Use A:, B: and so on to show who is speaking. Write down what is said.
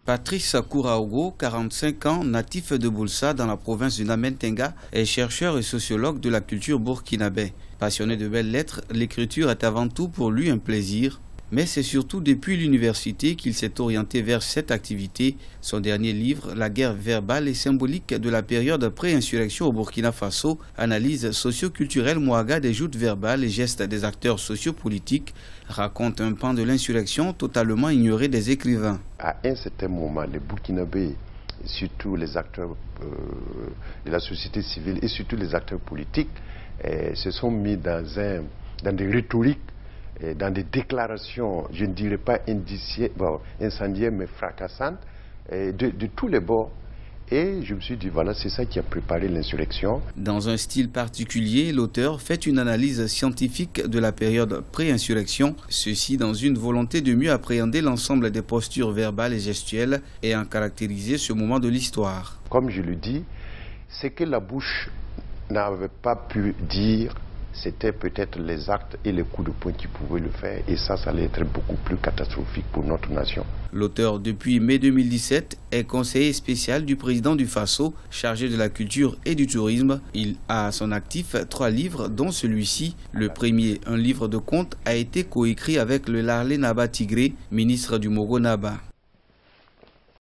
A: Patrice Kouraogo, 45 ans, natif de Boulsa dans la province du Namen-Tenga, est chercheur et sociologue de la culture burkinabé. Passionné de belles lettres, l'écriture est avant tout pour lui un plaisir. Mais c'est surtout depuis l'université qu'il s'est orienté vers cette activité. Son dernier livre, La guerre verbale et symbolique de la période pré-insurrection au Burkina Faso, analyse socio-culturelle Mouaga des joutes verbales et gestes des acteurs sociopolitiques, raconte un pan de l'insurrection totalement ignoré des écrivains.
B: À un certain moment, les Burkinabés, surtout les acteurs de la société civile et surtout les acteurs politiques, se sont mis dans des rhétoriques, dans des déclarations, je ne dirais pas incendiaires, mais fracassantes, de tous les bords. Et je me suis dit, voilà, c'est ça qui a préparé l'insurrection.
A: Dans un style particulier, l'auteur fait une analyse scientifique de la période pré-insurrection, ceci dans une volonté de mieux appréhender l'ensemble des postures verbales et gestuelles et en caractériser ce moment de l'histoire.
B: Comme je le dis, ce que la bouche n'avait pas pu dire, c'était peut-être les actes et les coups de poing qui pouvaient le faire, et ça allait être beaucoup plus catastrophique pour notre nation.
A: L'auteur, depuis mai 2017, est conseiller spécial du président du Faso, chargé de la culture et du tourisme. Il a à son actif 3 livres, dont celui-ci. Le premier, un livre de contes, a été coécrit avec le Larlé Naba Tigré, ministre du Mogo Naba.